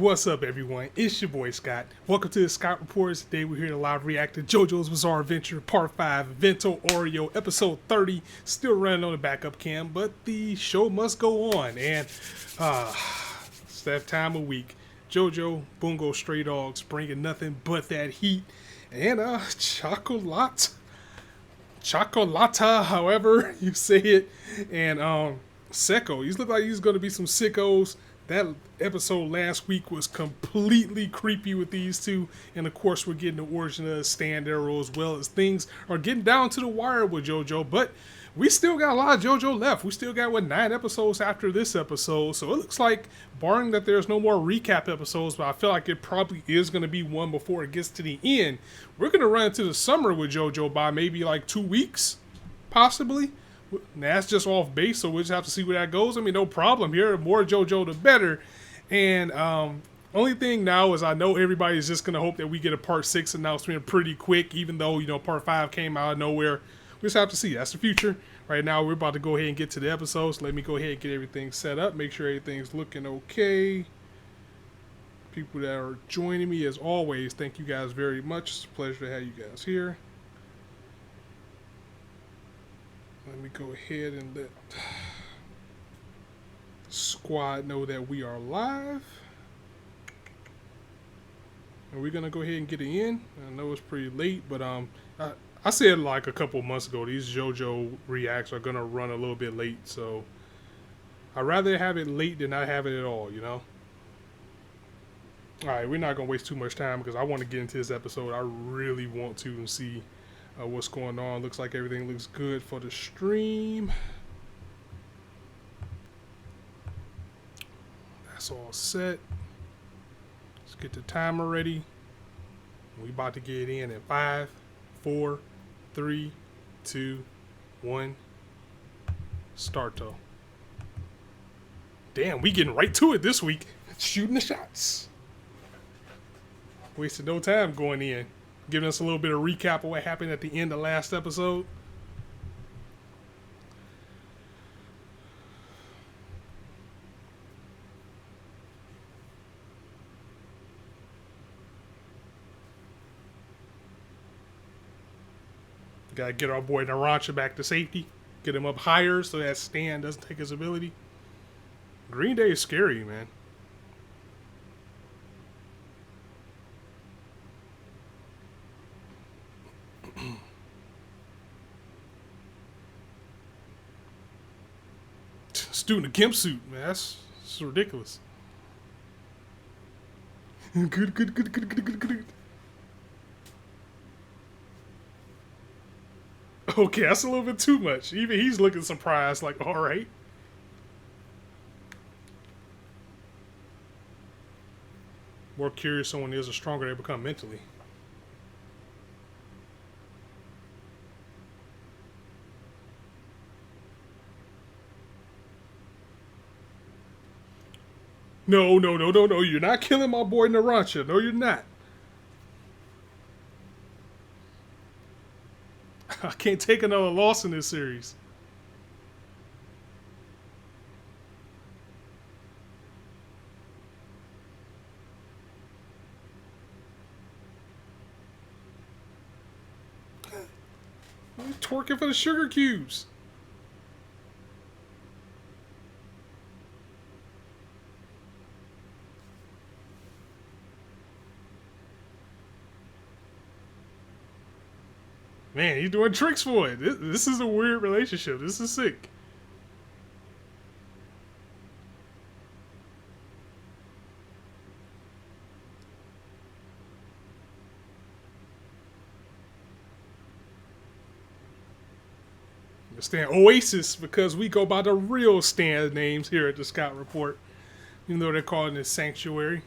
What's up, everyone? It's your boy Scott. Welcome to the Scott Reports. Today we're here to live react to JoJo's Bizarre Adventure Part 5, Vento Oreo, Episode 30. Still running on the backup cam, but the show must go on. And it's that time of week. JoJo, Bungo, Stray Dogs, bringing nothing but that heat. And chocolate, chocolata, however you say it. And Secco. These look like he's going to be some sickos. That episode last week was completely creepy with these two. And of course, we're getting the origin of the stand arrow as well, as things are getting down to the wire with JoJo. But we still got a lot of JoJo left. We still got, 9 episodes after this episode. So it looks like, barring that there's no more recap episodes, but I feel like it probably is going to be one before it gets to the end. We're going to run into the summer with JoJo by maybe like 2 weeks, possibly. Now, that's just off base, so we'll just have to see where that goes. I mean, no problem here. The more JoJo, the better. And only thing now is I know everybody's just going to hope that we get a Part 6 announcement pretty quick, even though, Part 5 came out of nowhere. We just have to see. That's the future. Right now, we're about to go ahead and get to the episodes. Let me go ahead and get everything set up, make sure everything's looking okay. People that are joining me, as always, thank you guys very much. It's a pleasure to have you guys here. Let me go ahead and let the squad know that we are live. And we're going to go ahead and get it in. I know it's pretty late, but I said like a couple months ago, these JoJo reacts are going to run a little bit late. So I'd rather have it late than not have it at all, All right, we're not going to waste too much time because I want to get into this episode. I really want to and see what's going on. Looks like everything looks good for the stream. That's all set. Let's get the timer ready. We about to get in at 5, 4, 3, 2, 1. Start though. Damn, we getting right to it this week. Shooting the shots. Wasted no time going in. Giving us a little bit of recap of what happened at the end of last episode. Gotta get our boy Narancia back to safety. Get him up higher so that Stan doesn't take his ability. Green Day is scary, man. Student in a gimp suit, man. That's ridiculous. Good. Okay, that's a little bit too much. Even he's looking surprised, like, all right. More curious someone is, the stronger they become mentally. No. You're not killing my boy Narancia. No, you're not. I can't take another loss in this series. I'm twerking for the sugar cubes. Man, he's doing tricks for it. This is a weird relationship. This is sick. Stand Oasis, because we go by the real stand names here at the Scott Report, even though they're calling it Sanctuary.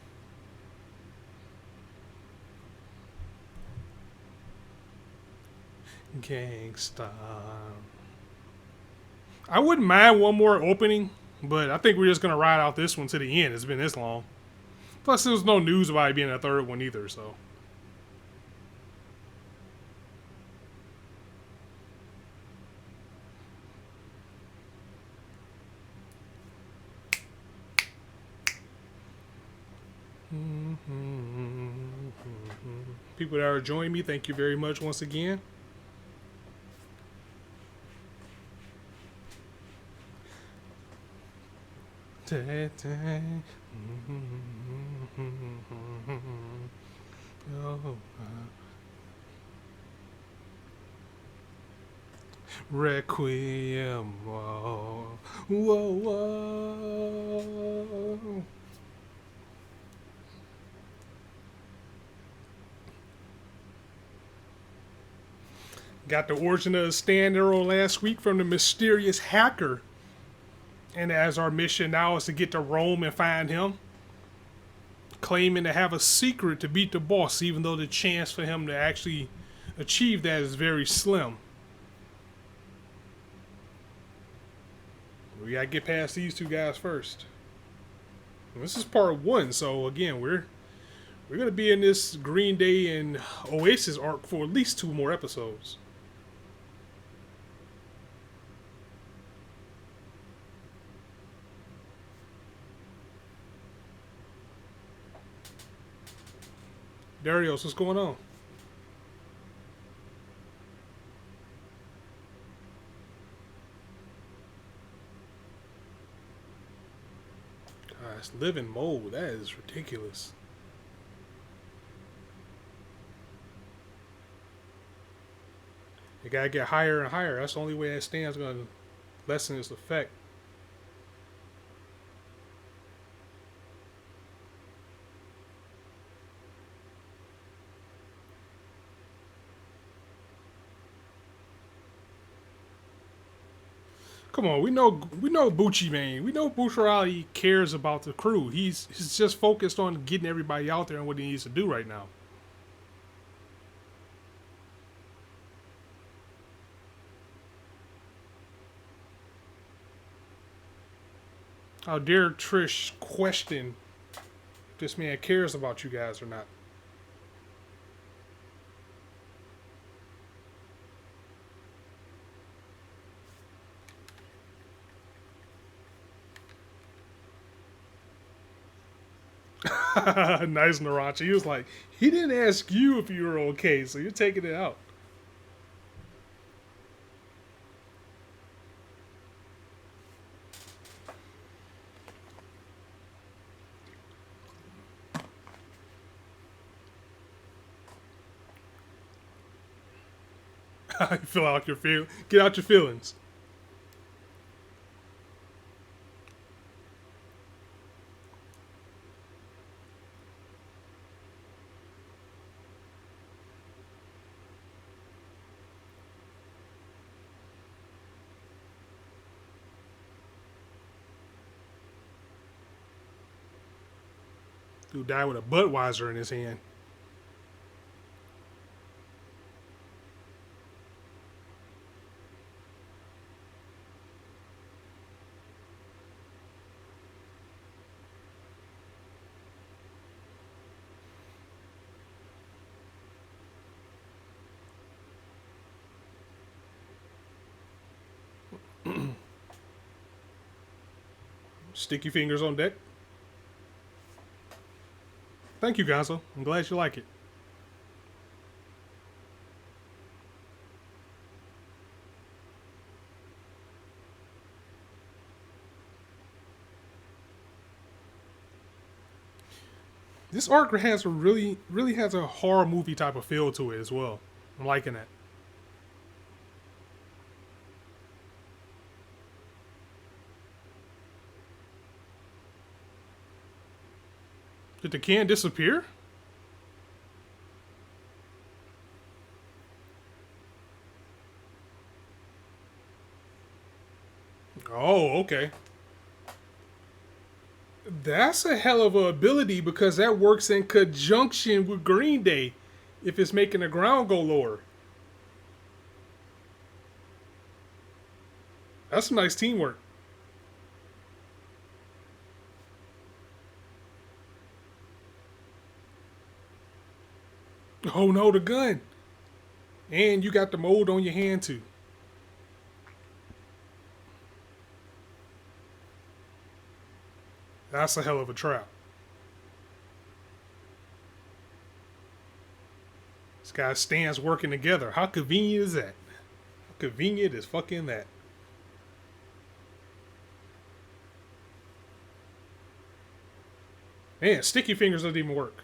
Gangsta. I wouldn't mind one more opening, but I think we're just gonna ride out this one to the end. It's been this long. Plus, there's no news about it being a third one either, so. People that are joining me, thank you very much once again. Requiem. Whoa, whoa, whoa. Got the origin of the stand arrow last week from the mysterious hacker. And as our mission now is to get to Rome and find him, claiming to have a secret to beat the boss, even though the chance for him to actually achieve that is very slim. We gotta get past these two guys first. And this is part 1, so again, we're gonna be in this Green Day and Oasis arc for at least 2 more episodes. Darius, what's going on? Gosh, live in mode. That is ridiculous. You gotta get higher and higher. That's the only way that stand's gonna lessen its effect. Come on, we know Bucci, man. We know Buccilatti cares about the crew. He's just focused on getting everybody out there and what he needs to do right now. How dare Trish question if this man cares about you guys or not? Nice, Narachi. He was like, he didn't ask you if you were okay, so you're taking it out. Feel out your get out your feelings. Dude died with a Budweiser in his hand. Sticky fingers on deck. Thank you, Gonzo. I'm glad you like it. This arc has a really has a horror movie type of feel to it as well. I'm liking that. Did the can disappear? Oh, okay. That's a hell of a ability because that works in conjunction with Green Day if it's making the ground go lower. That's some nice teamwork. Oh no, the gun. And you got the mold on your hand too. That's a hell of a trap. Guys, stands working together. How convenient is that? How convenient is fucking that? Man, sticky fingers doesn't even work.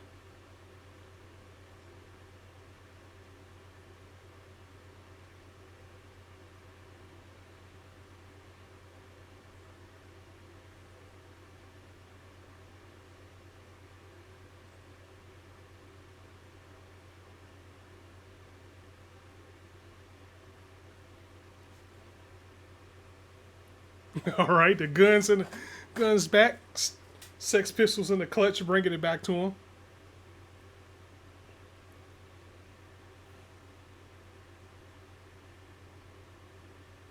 All right, the guns back. Sex Pistols in the clutch, bringing it back to him.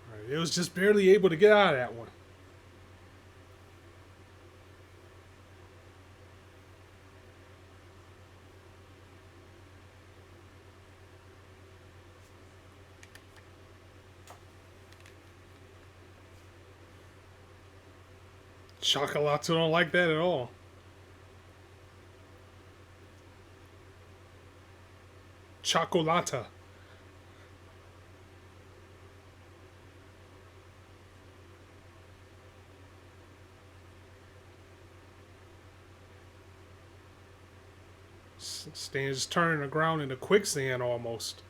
All right, it was just barely able to get out of that one. Chocolate don't like that at all. Chocolata. Stan's turning the ground into quicksand almost.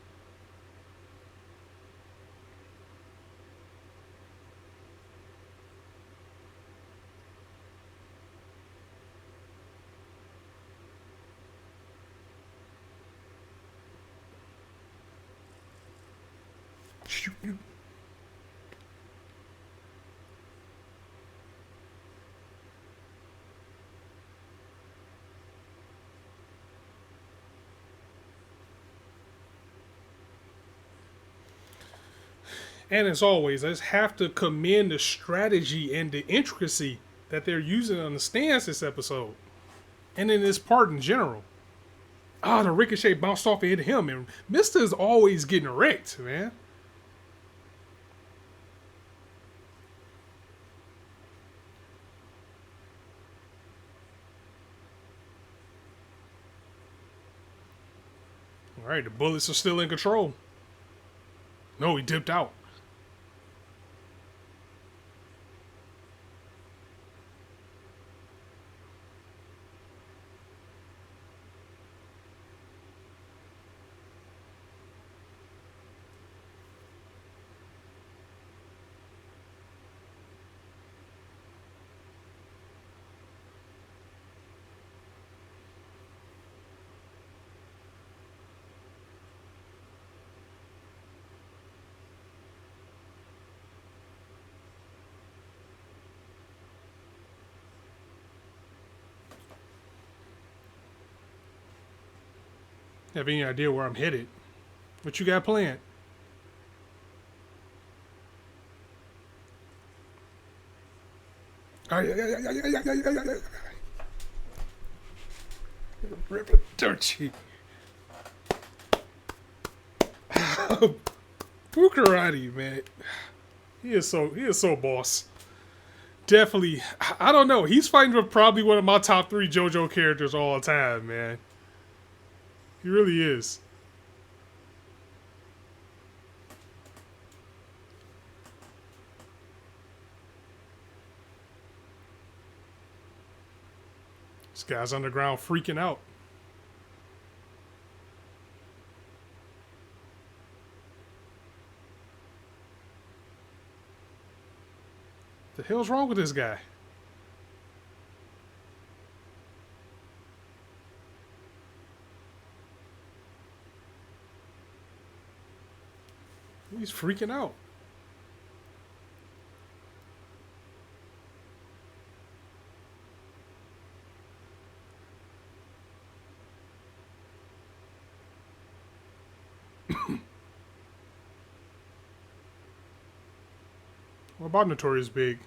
And as always, I just have to commend the strategy and the intricacy that they're using on the stance this episode. And in this part in general. Ah, the ricochet bounced off and hit him, and Mister is always getting wrecked, man. All right, the bullets are still in control. No, he dipped out. Have any idea where I'm headed? What you got planned? Rip a dirt cheap. Buccilatti, man. He is so boss. Definitely, I don't know. He's fighting with probably one of my top 3 JoJo characters all the time, man. He really is. This guy's underground freaking out. The hell's wrong with this guy? He's freaking out. What about Notorious Big?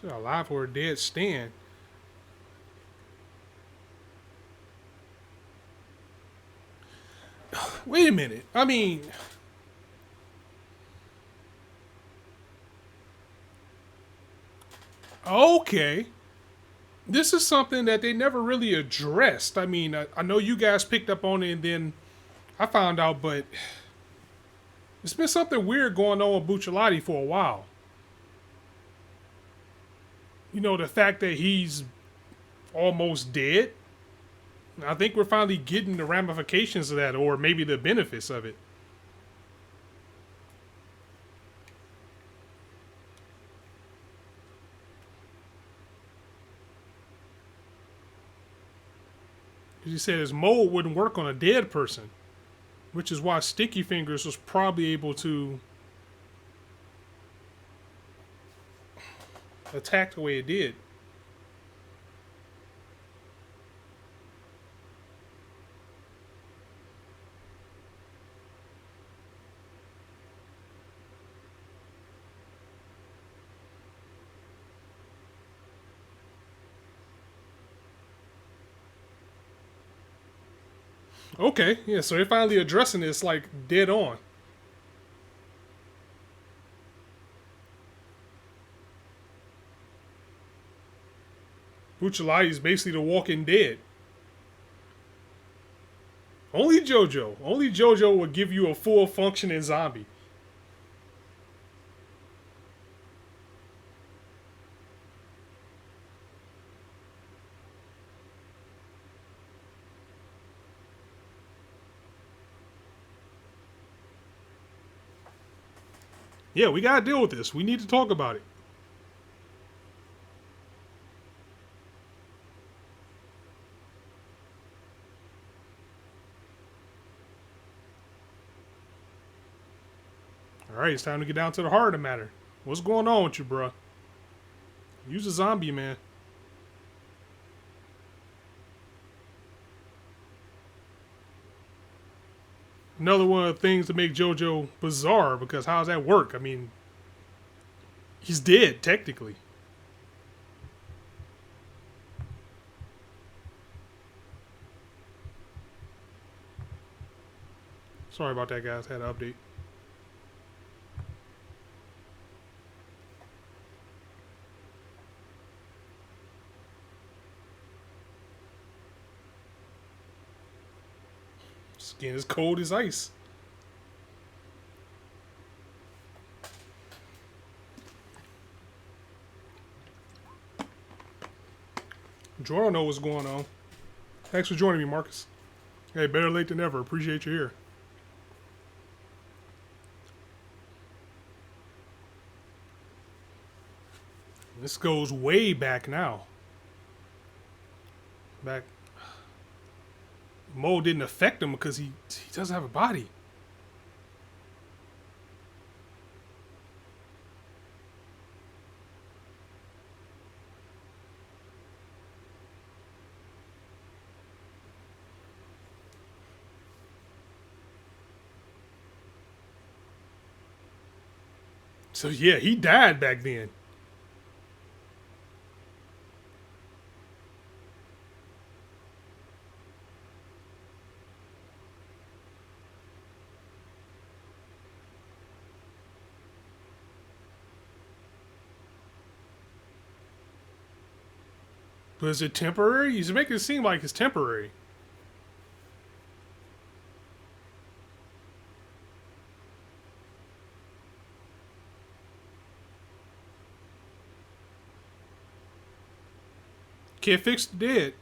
Shit, alive or a dead stand. a minute. I mean, okay. This is something that they never really addressed. I mean, I know you guys picked up on it and then I found out, but it's been something weird going on with Buccilatti for a while. You know, the fact that he's almost dead. I think we're finally getting the ramifications of that, or maybe the benefits of it. He said his mold wouldn't work on a dead person, which is why Sticky Fingers was probably able to attack the way it did. Okay, yeah, so they're finally addressing this like dead on. Buccilatti is basically the Walking Dead. Only JoJo will give you a full functioning zombie. Yeah, we gotta deal with this. We need to talk about it. Alright, it's time to get down to the heart of the matter. What's going on with you, bruh? Use a zombie, man. Another one of the things to make JoJo bizarre, because how does that work? I mean, he's dead, technically. Sorry about that, guys. Had an update. Skin is cold as ice. Jordan know what's going on. Thanks for joining me, Marcus. Hey, better late than never. Appreciate you here. This goes way back now. Back. Mold didn't affect him because he doesn't have a body. So yeah, he died back then. But is it temporary? He's making it seem like it's temporary. Can't fix the dead.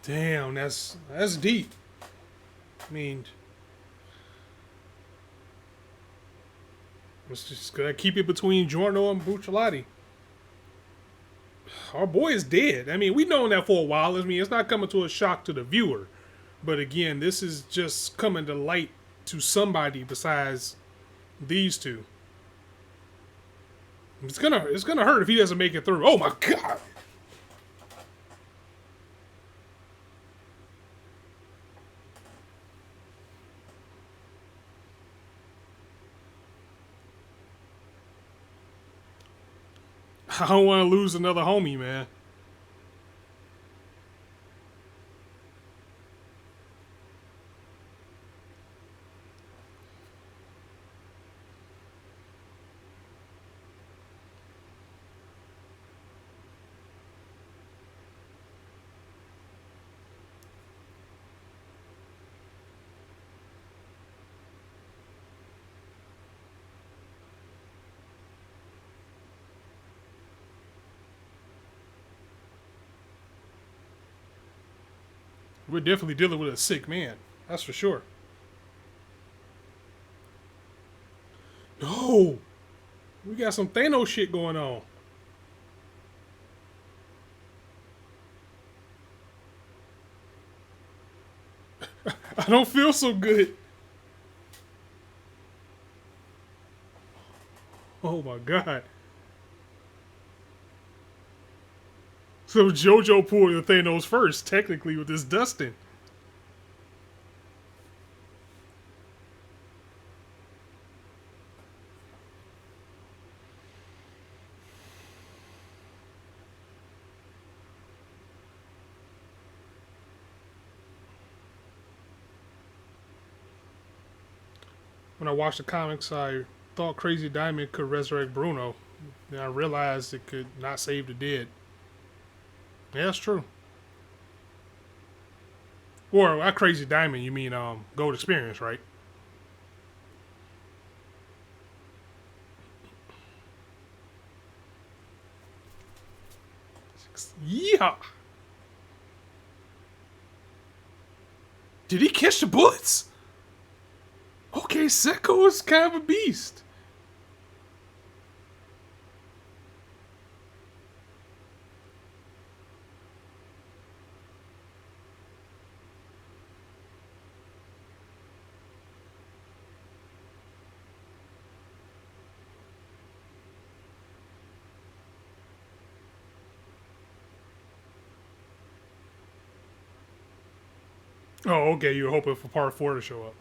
Damn, that's deep. I mean, let's just gotta keep it between Giorno and Buccilatti. Our boy is dead. I mean, we've known that for a while. I mean, it's not coming to a shock to the viewer. But again, this is just coming to light to somebody besides these two. It's gonna hurt if he doesn't make it through. Oh my god! I don't want to lose another homie, man. We're definitely dealing with a sick man. That's for sure. No! We got some Thanos shit going on. I don't feel so good. Oh my god. So JoJo pulled the Thanos first, technically, with this Dustin. When I watched the comics, I thought Crazy Diamond could resurrect Bruno. Then I realized it could not save the dead. Yeah, that's true. Or not Crazy Diamond, you mean Gold Experience, right? Yeah. Did he catch the bullets? Okay, Sekko is kind of a beast. Oh, okay, you were hoping for part 4 to show up.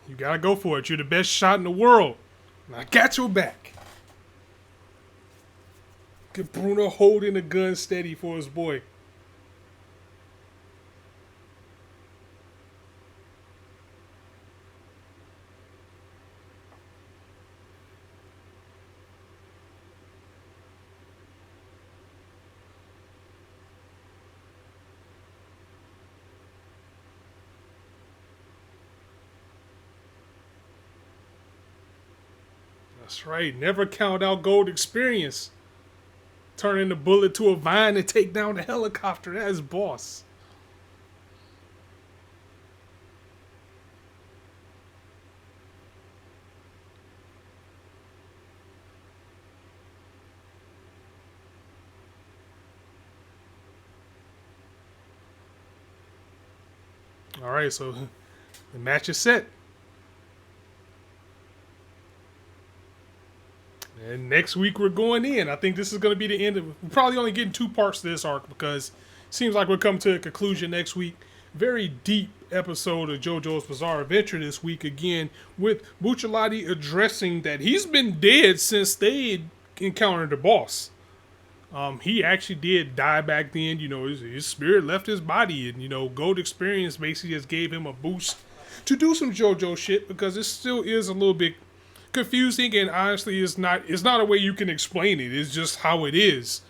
You gotta go for it. You're the best shot in the world. And I got your back. Get Bruno holding the gun steady for his boy. That's right. Never count out Gold Experience. Turning the bullet to a vine and take down the helicopter. That is boss. All right, so the match is set. And next week we're going in. I think this is going to be the end of. We're probably only getting 2 parts to this arc because it seems like we're coming to a conclusion next week. Very deep episode of JoJo's Bizarre Adventure this week again, with Buccilatti addressing that he's been dead since they encountered the boss. He actually did die back then. You know, his spirit left his body, and you know, Gold Experience basically just gave him a boost to do some JoJo shit because it still is a little bit confusing, and honestly it's not a way you can explain it. It's just how it is,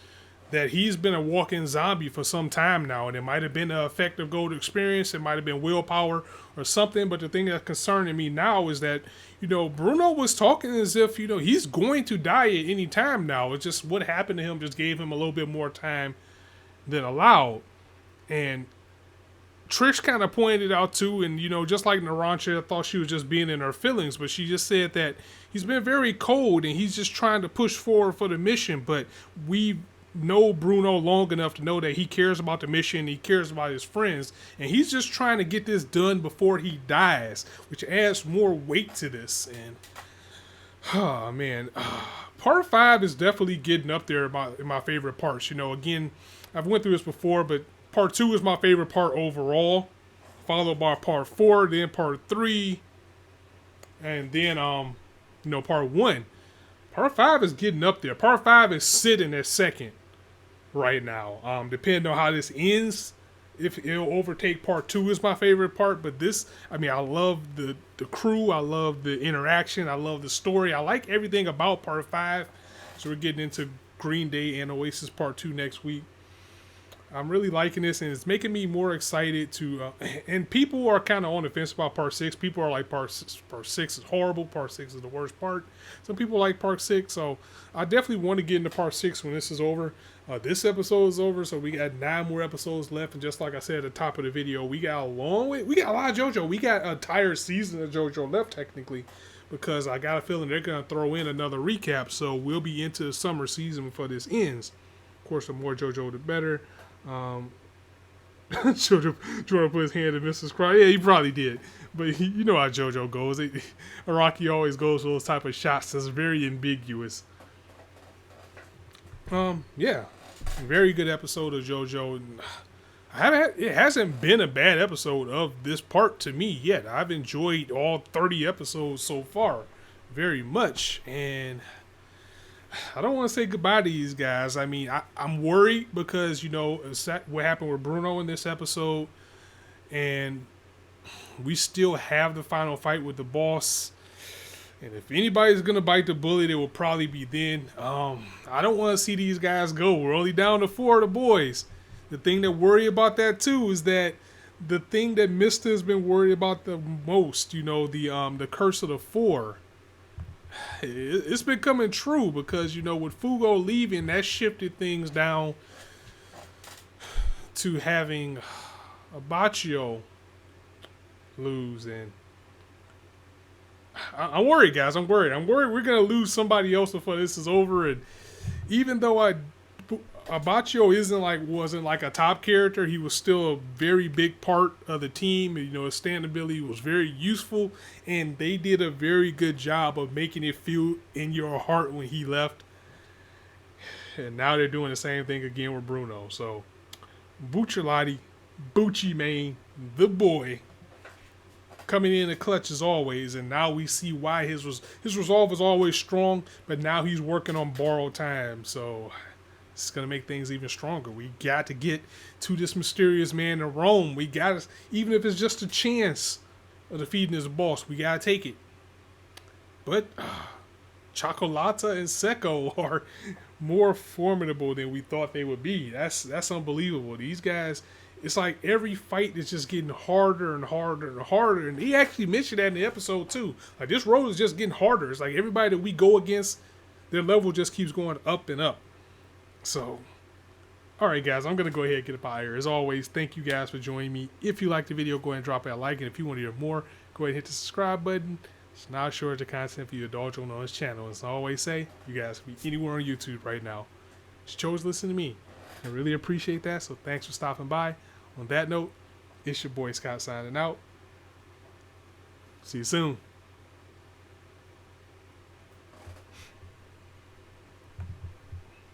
that he's been a walking zombie for some time now, and it might have been an effect of Gold Experience, it might have been willpower or something, but the thing that's concerning me now is that, you know, Bruno was talking as if, you know, he's going to die at any time now. It's just what happened to him just gave him a little bit more time than allowed. And Trish kind of pointed it out too, and you know, just like Narancia, I thought she was just being in her feelings, but she just said that he's been very cold and he's just trying to push forward for the mission. But we know Bruno long enough to know that he cares about the mission, he cares about his friends, and he's just trying to get this done before he dies, which adds more weight to this. And oh man, part 5 is definitely getting up there in my favorite parts. You know, again, I've went through this before, but part 2 is my favorite part overall, followed by part 4, then part 3, and then part 1. Part 5 is getting up there. Part 5 is sitting at second right now. Depending on how this ends, if it'll overtake part 2 is my favorite part. But this, I mean, I love the crew. I love the interaction. I love the story. I like everything about part 5. So we're getting into Green Day and Oasis part 2 next week. I'm really liking this, and it's making me more excited to. And people are kind of on the fence about part 6. People are like part 6 is horrible. Part 6 is the worst part. Some people like part 6, so I definitely want to get into part 6 when this is over. This episode is over, so we got 9 more episodes left. And just like I said at the top of the video, we got a long way. We got a lot of JoJo. We got an entire season of JoJo left technically, because I got a feeling they're gonna throw in another recap. So we'll be into the summer season before this ends. Of course, the more JoJo, the better. Jordan put his hand in Mrs. Cry. Yeah, he probably did. But you know how JoJo goes. Araki always goes for those type of shots that's very ambiguous. Yeah. Very good episode of JoJo. It hasn't been a bad episode of this part to me yet. I've enjoyed all 30 episodes so far very much. And I don't want to say goodbye to these guys. I mean, I'm worried because, you know, what happened with Bruno in this episode. And we still have the final fight with the boss. And if anybody's going to bite the bullet, it will probably be then. I don't want to see these guys go. We're only down to 4 of the boys. The thing that worry about that, too, is that the thing that Mista has been worried about the most, you know, the curse of the 4. It's been coming true because, you know, with Fugo leaving, that shifted things down to having Abaccio lose. And I'm worried, guys. I'm worried we're going to lose somebody else before this is over. And even though Abaccio wasn't like a top character, he was still a very big part of the team. You know, his stand ability was very useful, and they did a very good job of making it feel in your heart when he left. And now they're doing the same thing again with Bruno. So, Buccilatti, Bucci Mane, the boy, coming in the clutch as always, and now we see why his resolve was always strong, but now he's working on borrowed time. So it's going to make things even stronger. We got to get to this mysterious man in Rome. We got to, even if it's just a chance of defeating his boss, we got to take it. But Cioccolata and Secco are more formidable than we thought they would be. That's unbelievable. These guys, it's like every fight is just getting harder and harder and harder. And he actually mentioned that in the episode too. Like, this road is just getting harder. It's like everybody that we go against, their level just keeps going up and up. So, all right, guys, I'm going to go ahead and get up out of here. As always, thank you guys for joining me. If you liked the video, go ahead and drop a like. And if you want to hear more, go ahead and hit the subscribe button. It's not a shortage of content for you to indulge on this channel. As I always say, you guys can be anywhere on YouTube right now. Just chose to listen to me. I really appreciate that, so thanks for stopping by. On that note, it's your boy Scott signing out. See you soon.